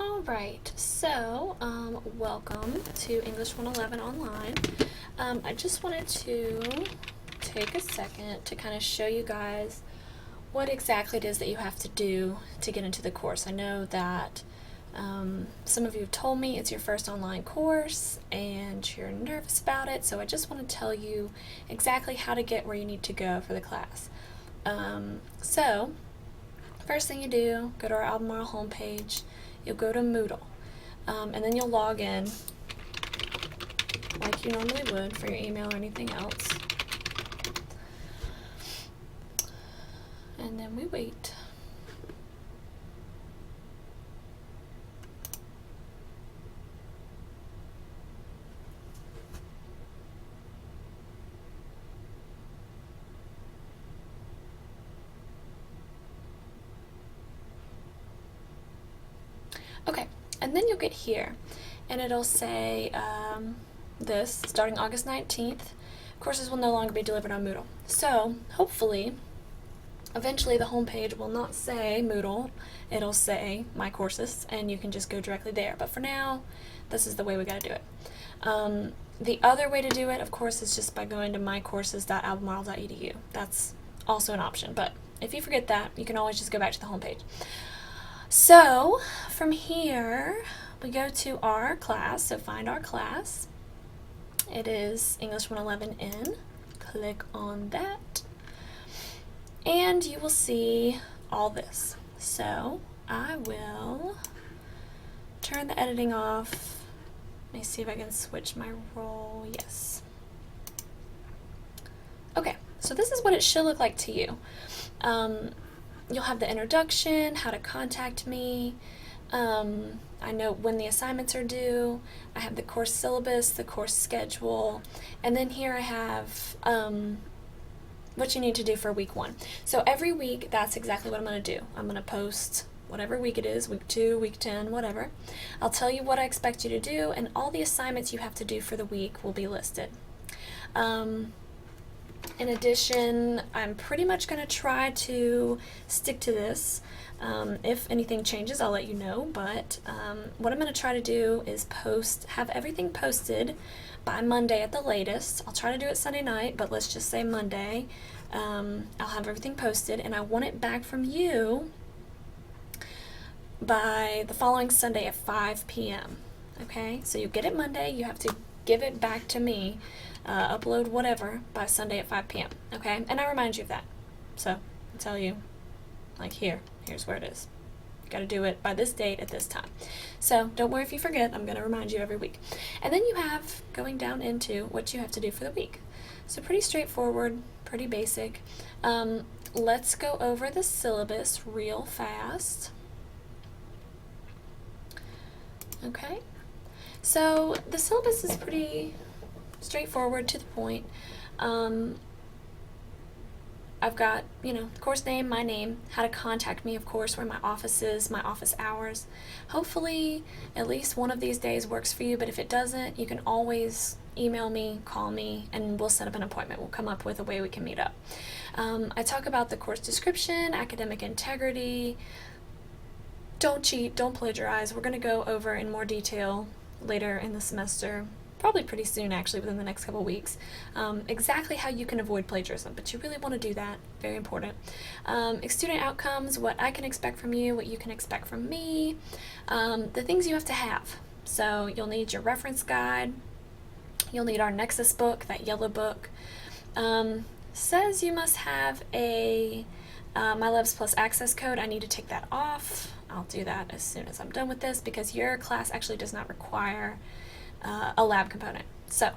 Alright, so welcome to English 111 Online. I just wanted to take a second to kind of show you guys what exactly it is that you have to do to get into the course. I know that some of you have told me it's your first online course and you're nervous about it, so I just want to tell you exactly how to get where you need to go for the class. So, first thing you do, go to our Albemarle homepage. You'll go to Moodle, and then you'll log in like you normally would for your email or anything else. And then we wait. Okay, and then you'll get here, and it'll say this, starting August 19th, courses will no longer be delivered on Moodle. So, hopefully, eventually the homepage will not say Moodle, it'll say My Courses, and you can just go directly there. But for now, this is the way we gotta do it. The other way to do it, of course, is just by going to mycourses.albemarle.edu. That's also an option, but if you forget that, you can always just go back to the homepage. So, from here, we go to our class, so find our class. It is English 111N. Click on that, and you will see all this. So, I will turn the editing off. Let me see if I can switch my role. Yes. Okay, so this is what it should look like to you. You'll have the introduction, how to contact me. I know when the assignments are due. I have the course syllabus, the course schedule, and then here I have what you need to do for week 1. So every week, that's exactly what I'm going to do. I'm going to post whatever week it is, week 2, week 10, whatever. I'll tell you what I expect you to do, and all the assignments you have to do for the week will be listed. In addition, I'm pretty much going to try to stick to this. If anything changes, I'll let you know, but what I'm going to try to do is have everything posted by Monday at the latest. I'll try to do it Sunday night, but let's just say Monday. I'll have everything posted, and I want it back from you by the following Sunday at 5 p.m. Okay? So you get it Monday, you have to give it back to me, upload whatever, by Sunday at 5 p.m. Okay? And I remind you of that. So, I tell you, like here's where it is. You gotta do it by this date at this time. So, don't worry if you forget, I'm gonna remind you every week. And then you have going down into what you have to do for the week. So, pretty straightforward, pretty basic. Let's go over the syllabus real fast. Okay? So, the syllabus is pretty straightforward, to the point. I've got, course name, my name, how to contact me, of course, where my office is, my office hours. Hopefully, at least one of these days works for you, but if it doesn't, you can always email me, call me, and we'll set up an appointment. We'll come up with a way we can meet up. I talk about the course description, academic integrity. Don't cheat, don't plagiarize. We're going to go over in more detail later in the semester, probably pretty soon actually, within the next couple weeks, exactly how you can avoid plagiarism, but you really want to do that, very important. Student outcomes, what I can expect from you, what you can expect from me, the things you have to have. So you'll need your reference guide, you'll need our Nexus book, that yellow book. Says you must have a My Labs Plus access code. I need to take that off. I'll do that as soon as I'm done with this, because your class actually does not require a lab component. So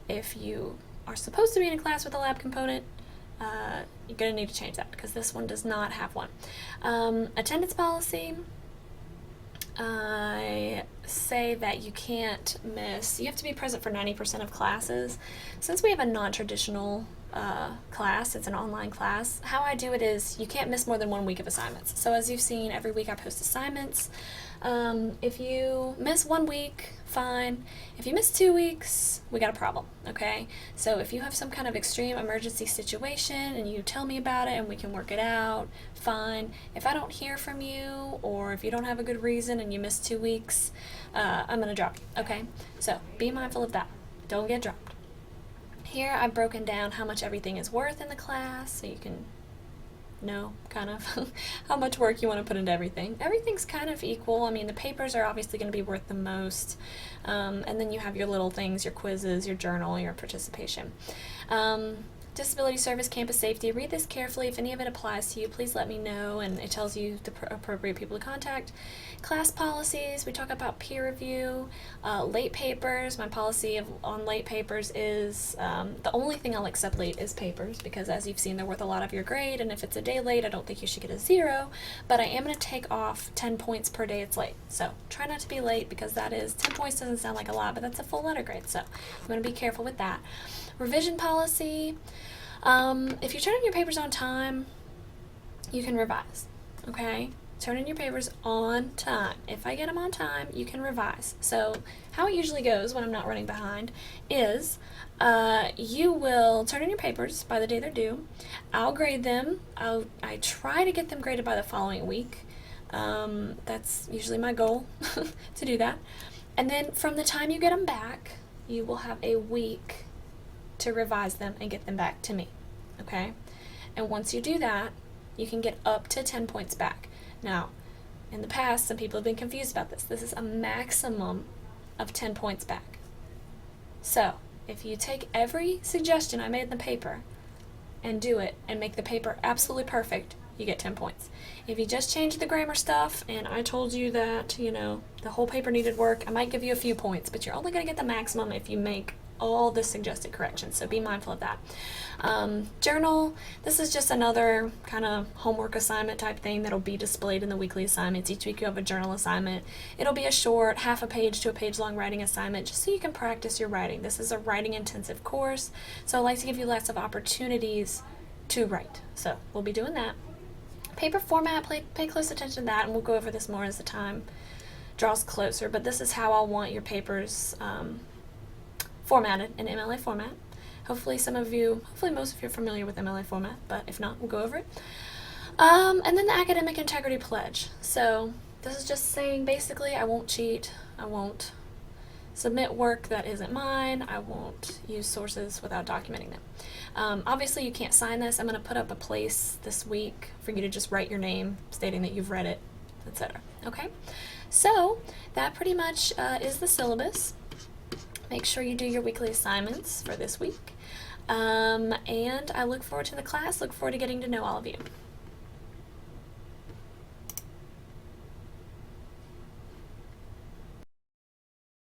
if you are supposed to be in a class with a lab component, you're going to need to change that, because this one does not have one. Attendance policy, I say that you can't miss, you have to be present for 90% of classes. Since we have a non-traditional class. It's an online class. How I do it is you can't miss more than 1 week of assignments. So as you've seen, every week I post assignments. If you miss 1 week, fine. If you miss 2 weeks, we got a problem, okay? So if you have some kind of extreme emergency situation and you tell me about it and we can work it out, fine. If I don't hear from you, or if you don't have a good reason and you miss 2 weeks, I'm gonna drop you, okay? So be mindful of that. Don't get dropped. Here I've broken down how much everything is worth in the class, so you can know kind of how much work you want to put into everything. Everything's kind of equal. I mean, the papers are obviously going to be worth the most, and then you have your little things, your quizzes, your journal, your participation. Disability service, campus safety. Read this carefully. If any of it applies to you, please let me know, and it tells you the appropriate people to contact. Class policies, we talk about peer review. Late papers, my policy on late papers is the only thing I'll accept late is papers, because as you've seen, they're worth a lot of your grade, and if it's a day late, I don't think you should get a 0, but I am going to take off 10 points per day it's late. So try not to be late, because that is 10 points doesn't sound like a lot, but that's a full letter grade, so I'm going to be careful with that. Revision policy. If you turn in your papers on time, you can revise, okay? Turn in your papers on time. If I get them on time, you can revise. So how it usually goes when I'm not running behind is you will turn in your papers by the day they're due. I'll grade them. I try to get them graded by the following week. That's usually my goal to do that. And then from the time you get them back, you will have a week to revise them and get them back to me, okay? And once you do that, you can get up to 10 points back. Now, in the past, some people have been confused about this. This is a maximum of 10 points back. So, if you take every suggestion I made in the paper and do it and make the paper absolutely perfect, you get 10 points. If you just change the grammar stuff and I told you that, you know, the whole paper needed work, I might give you a few points, but you're only going to get the maximum if you make all the suggested corrections, so be mindful of that. Journal, this is just another kind of homework assignment type thing that'll be displayed in the weekly assignments. Each week you have a journal assignment. It'll be a short, half a page to a page long writing assignment, just so you can practice your writing. This is a writing intensive course, so I like to give you lots of opportunities to write. So we'll be doing that. Paper format, pay close attention to that, and we'll go over this more as the time draws closer, but this is how I'll want your papers formatted in MLA format. Hopefully most of you are familiar with MLA format, but if not, we'll go over it. And then the academic integrity pledge. So this is just saying basically I won't cheat, I won't submit work that isn't mine, I won't use sources without documenting them. Obviously you can't sign this. I'm going to put up a place this week for you to just write your name stating that you've read it, etc. Okay? So that pretty much is the syllabus. Make sure you do your weekly assignments for this week. And I look forward to the class, look forward to getting to know all of you.